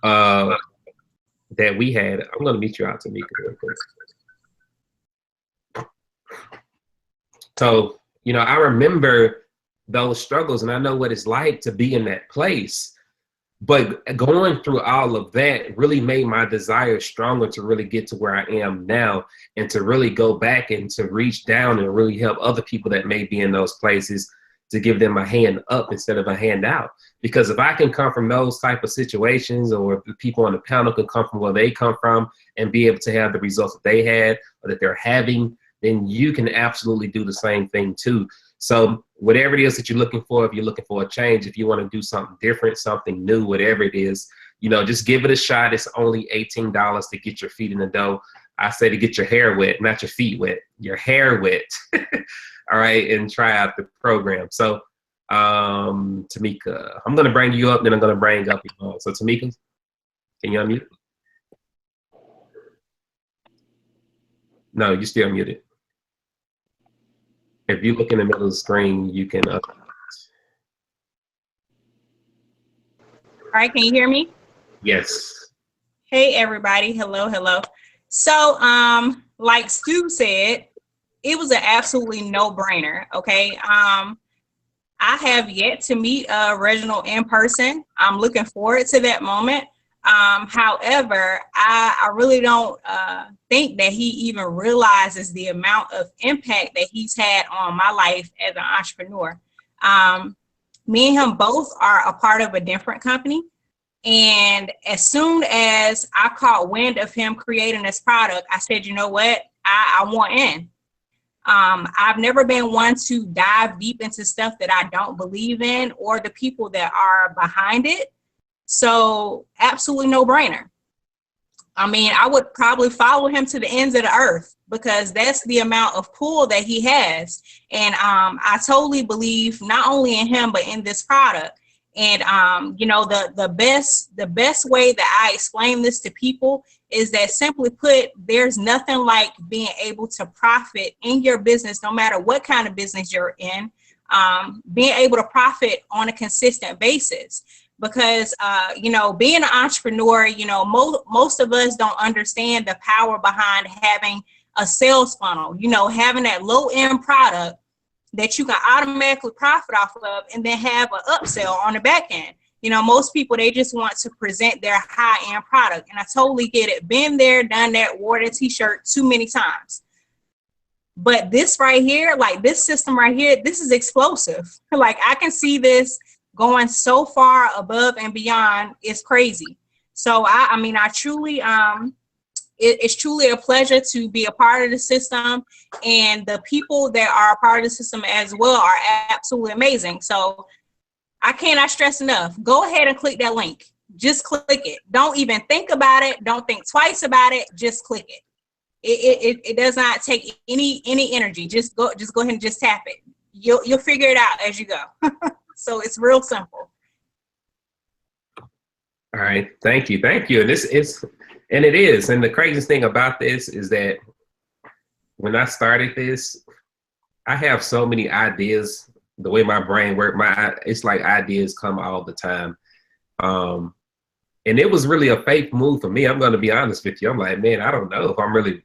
that we had. I'm going to meet you out, Tamika, real quick. So, you know, I remember those struggles, and I know what it's like to be in that place. But going through all of that really made my desire stronger to really get to where I am now, and to really go back and to reach down and really help other people that may be in those places, to give them a hand up instead of a hand out. Because if I can come from those type of situations, or if the people on the panel can come from where they come from and be able to have the results that they had or that they're having, then you can absolutely do the same thing too. So whatever it is that you're looking for, if you're looking for a change, if you want to do something different, something new, whatever it is, you know, just give it a shot. It's only $18 to get your feet in the dough. I say to get your hair wet, not your feet wet, your hair wet. All right, and try out the program. So Tamika, I'm going to bring you up, then I'm going to bring up your phone. So Tamika, can you unmute? No, you're still muted. If you look in the middle of the screen, you can. All right, can you hear me? Yes. Hey, everybody. Hello, hello. So, like Stu said, it was an absolutely no-brainer, okay? I have yet to meet Reginald in person. I'm looking forward to that moment. However, I really don't think that he even realizes the amount of impact that he's had on my life as an entrepreneur. Me and him both are a part of a different company. And as soon as I caught wind of him creating this product, I said, you know what, I want in. I've never been one to dive deep into stuff that I don't believe in or the people that are behind it. So absolutely no brainer. I mean, I would probably follow him to the ends of the earth because that's the amount of pull that he has. And I totally believe not only in him, but in this product. And you know, the best way that I explain this to people is that, simply put, there's nothing like being able to profit in your business, no matter what kind of business you're in, being able to profit on a consistent basis. Because you know, being an entrepreneur, you know, most of us don't understand the power behind having a sales funnel, you know, having that low end product that you can automatically profit off of, and then have an upsell on the back end. You know, most people, they just want to present their high end product. And I totally get it. Been there, done that, wore the t-shirt too many times. But this right here, like this system right here, this is explosive. Like, I can see this going so far above and beyond. It's crazy. So I mean, I truly, it's truly a pleasure to be a part of the system, and the people that are a part of the system as well are absolutely amazing. So I cannot stress enough. Go ahead and click that link. Just click it. Don't even think about it. Don't think twice about it. Just click it. It does not take any energy. Just go ahead and just tap it. You'll figure it out as you go. So it's real simple. All right, thank you. And it is. And the craziest thing about this is that when I started this, I have so many ideas. The way my brain works, it's like ideas come all the time. And it was really a fake move for me. I'm going to be honest with you. I'm like, man, I don't know if I'm really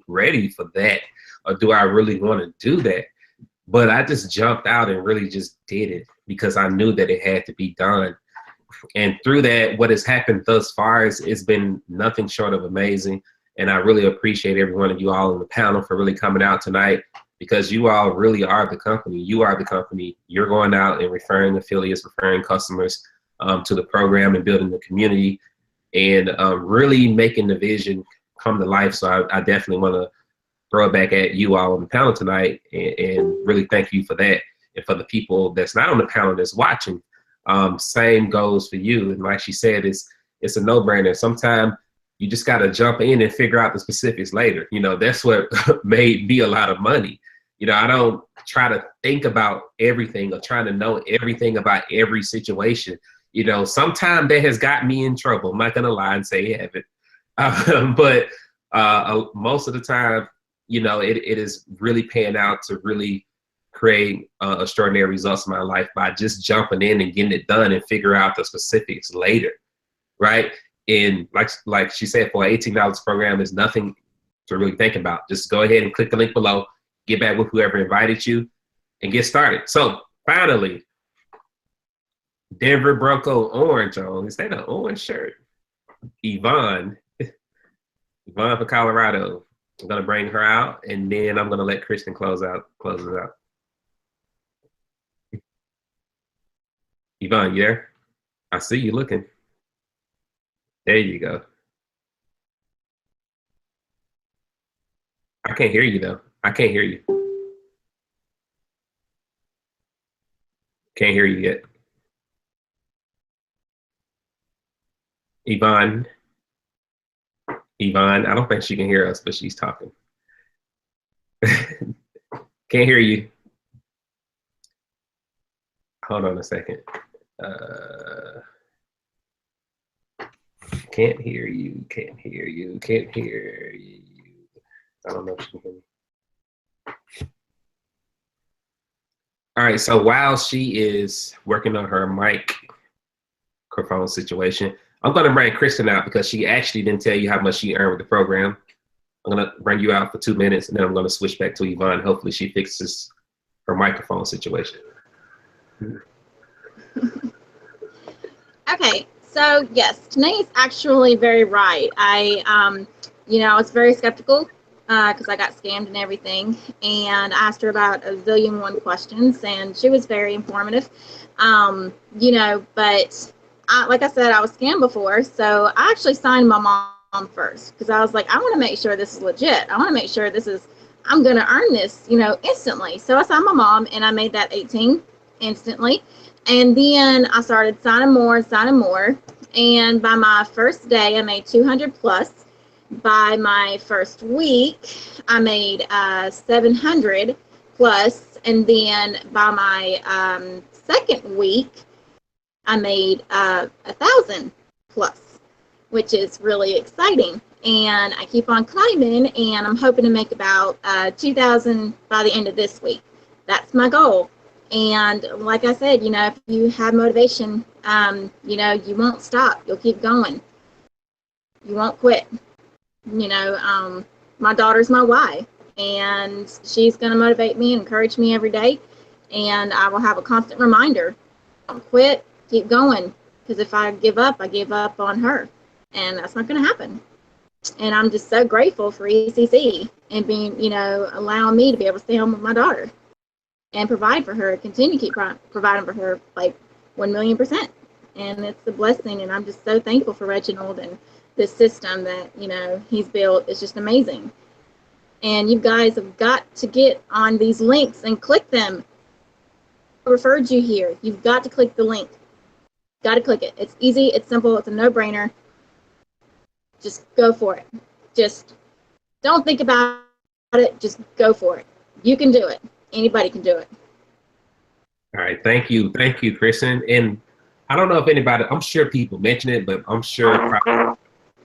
ready for that, or do I really want to do that? But I just jumped out and really just did it because I knew that it had to be done. And through that, what has happened thus far is it's been nothing short of amazing. And I really appreciate every one of you all on the panel for really coming out tonight, because you all really are the company. You are the company. You're going out and referring affiliates, referring customers to the program, and building the community, and really making the vision come to life. So I definitely want to throw it back at you all on the panel tonight, and really thank you for that. And for the people that's not on the panel that's watching, same goes for you. And like she said, it's a no-brainer. Sometimes you just got to jump in and figure out the specifics later. You know, that's what made me a lot of money. You know, I don't try to think about everything or trying to know everything about every situation. You know, sometimes that has got me in trouble. I'm not going to lie and say it haven't. But most of the time, you know, it is really paying out to really create extraordinary results in my life by just jumping in and getting it done and figure out the specifics later, right? And like she said, for an $18 program, is nothing to really think about. Just go ahead and click the link below, get back with whoever invited you, and get started. So finally, Denver Bronco orange on. Is that an orange shirt? Yvonne from Colorado. I'm gonna bring her out, and then I'm gonna let Kristen close us out. Yvonne, you there? I see you looking. There you go. I can't hear you though. I can't hear you. Can't hear you yet. Yvonne, I don't think she can hear us, but she's talking. Can't hear you. Hold on a second. Can't hear you. I don't know if she can hear me. All right, so while she is working on her microphone situation, I'm going to bring Kristen out because she actually didn't tell you how much she earned with the program. I'm going to bring you out for 2 minutes, and then I'm going to switch back to Yvonne. Hopefully she fixes her microphone situation. Okay, so yes, Tene is actually very right. I was very skeptical because I got scammed and everything, and I asked her about a zillion one questions, and she was very informative. But like I said, I was scammed before, so I actually signed my mom first because I was like, I want to make sure this is legit. I want to make sure I'm going to earn this, instantly. So I signed my mom, and I made that 18 instantly. And then I started signing more. And by my first day, I made 200 plus. By my first week, I made 700 plus. And then by my second week, I made 1,000 plus, which is really exciting. And I keep on climbing, and I'm hoping to make about 2,000 by the end of this week. That's my goal. And like I said, you know, if you have motivation, you know, you won't stop. You'll keep going. You won't quit. You know, my daughter's my why, and she's going to motivate me and encourage me every day. And I will have a constant reminder: don't quit, keep going. Because if I give up on her, and that's not going to happen. And I'm just so grateful for ECC and being, you know, allowing me to be able to stay home with my daughter and provide for her, continue to keep providing for her, like 1,000,000%. And it's a blessing. And I'm just so thankful for Reginald and this system that, you know, he's built. It's just amazing. And you guys have got to get on these links and click them. I referred you here. You've got to click the link. Got to click it. It's easy. It's simple. It's a no-brainer. Just go for it. Just don't think about it. Just go for it. You can do it. Anybody can do it. All right. Thank you, Kristen. And I don't know if anybody, I'm sure people mention it, but I'm sure probably a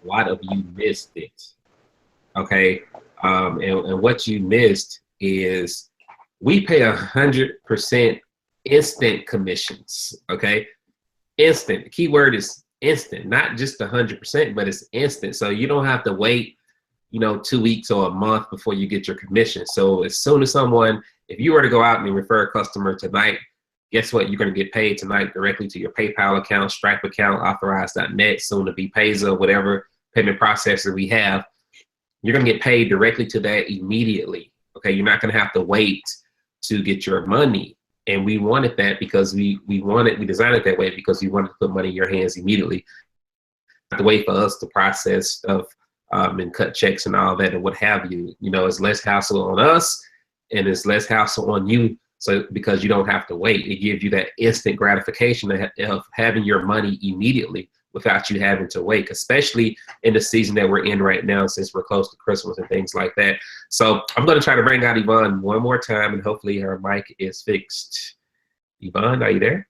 lot of you missed it. Okay. And what you missed is we pay 100% instant commissions. Okay. Instant. The key word is instant, not just 100%, but it's instant. So you don't have to wait, you know, 2 weeks or a month before you get your commission. So as soon as if you were to go out and refer a customer tonight, guess what? You're going to get paid tonight directly to your PayPal account, Stripe account, Authorize.net, soon to be Payza, whatever payment processor we have. You're going to get paid directly to that immediately. Okay. You're not going to have to wait to get your money. And we wanted that because we designed it that way because we wanted to put money in your hands immediately. Not to wait for us to process stuff and cut checks and all that and what have you. You know, it's less hassle on us and it's less hassle on you. So because you don't have to wait, it gives you that instant gratification of having your money immediately without you having to wait, especially in the season that we're in right now, since we're close to Christmas and things like that. So I'm going to try to bring out Yvonne one more time, and hopefully her mic is fixed. Yvonne, are you there?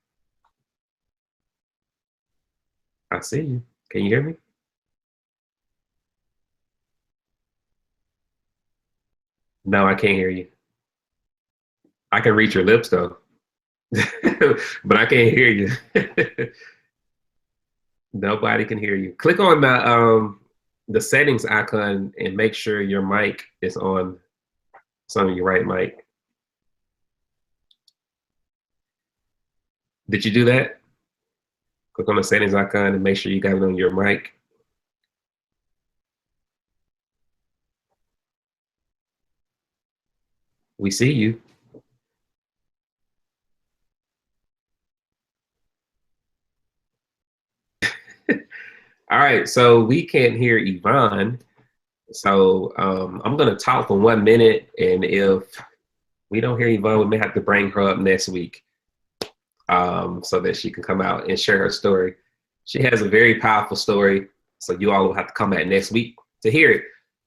I see you. Can you hear me? No, I can't hear you. I can reach your lips though, but I can't hear you. Nobody can hear you. Click on the settings icon and make sure your mic is on. It's on your right mic. Did you do that? Click on the settings icon and make sure you got it on your mic. We see you. All right, so we can't hear Yvonne. So I'm gonna talk for 1 minute, and if we don't hear Yvonne, we may have to bring her up next week so that she can come out and share her story. She has a very powerful story, so you all will have to come back next week to hear it.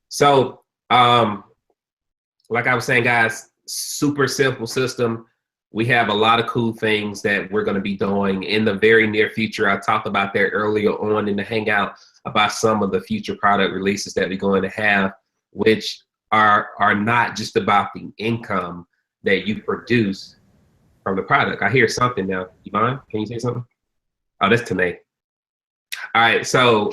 So like I was saying, guys, super simple system. We have a lot of cool things that we're going to be doing in the very near future. I talked about that earlier on in the Hangout about some of the future product releases that we're going to have, which are not just about the income that you produce from the product. I hear something now. Yvonne, can you say something? Oh, that's Tene. All right, so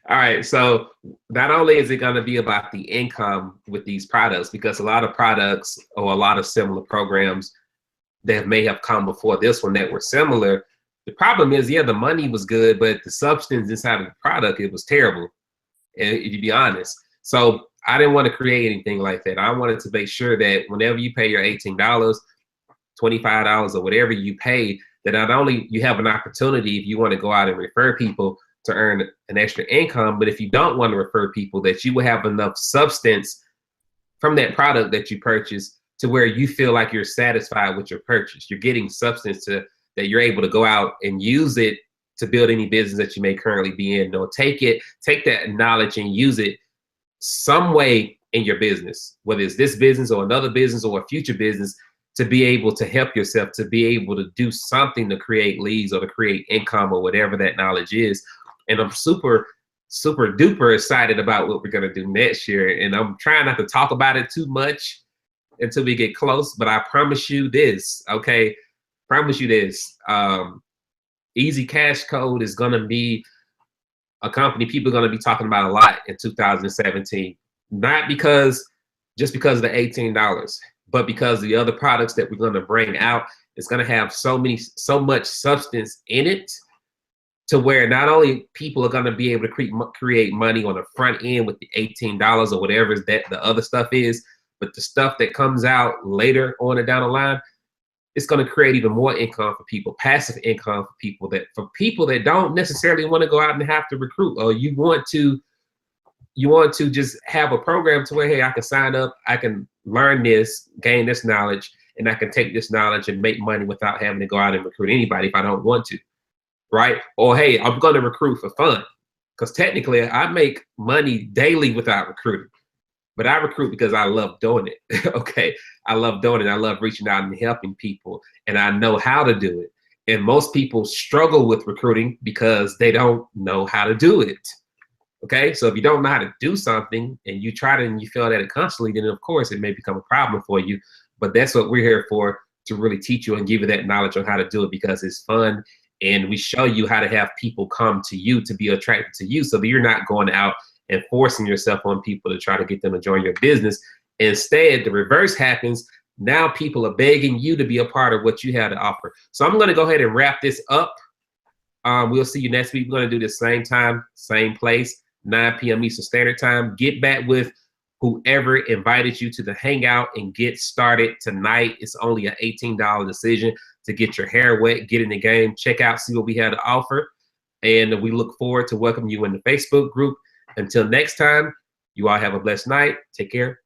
all right, so not only is it going to be about the income with these products, because a lot of products or a lot of similar programs that may have come before this one that were similar, the problem is, yeah, the money was good, but the substance inside of the product, it was terrible, if you be honest. So I didn't want to create anything like that. I wanted to make sure that whenever you pay your $18, $25, or whatever you pay, that not only you have an opportunity if you want to go out and refer people to earn an extra income, but if you don't want to refer people, that you will have enough substance from that product that you purchase to where you feel like you're satisfied with your purchase. You're getting substance that you're able to go out and use it to build any business that you may currently be in. Or take that knowledge and use it some way in your business, whether it's this business or another business or a future business. to be able to help yourself, to be able to do something to create leads or to create income or whatever that knowledge is. And I'm super duper excited about what we're going to do next year. And I'm trying not to talk about it too much until we get close, but I promise you this, okay? Promise you this. Easy Cash Code is going to be a company people are going to be talking about a lot in 2017. Not just because of the $18, but because the other products that we're going to bring out is going to have so much substance in it, to where not only people are going to be able to create money on the front end with the $18 or whatever that the other stuff is, but the stuff that comes out later on and down the line, it's going to create even more income for people, passive income for people that don't necessarily want to go out and have to recruit, or you want to just have a program to where, hey, I can sign up, I can learn this, gain this knowledge, and I can take this knowledge and make money without having to go out and recruit anybody if I don't want to. Right? Or, hey, I'm going to recruit for fun, because technically I make money daily without recruiting, but I recruit because I love doing it. Okay. I love doing it. I love reaching out and helping people, and I know how to do it. And most people struggle with recruiting because they don't know how to do it. Okay. So if you don't know how to do something and you try to, and you fail at it constantly, then of course it may become a problem for you. But that's what we're here for, to really teach you and give you that knowledge on how to do it, because it's fun. And we show you how to have people come to you, to be attracted to you, so that you're not going out and forcing yourself on people to try to get them to join your business. Instead, the reverse happens. Now people are begging you to be a part of what you have to offer. So I'm going to go ahead and wrap this up. We'll see you next week. We're going to do this same time, same place, 9 p.m. Eastern Standard Time. Get back with whoever invited you to the Hangout and get started tonight. It's only an $18 decision to get your hair wet, get in the game, check out, see what we have to offer. And we look forward to welcoming you in the Facebook group. Until next time, you all have a blessed night. Take care.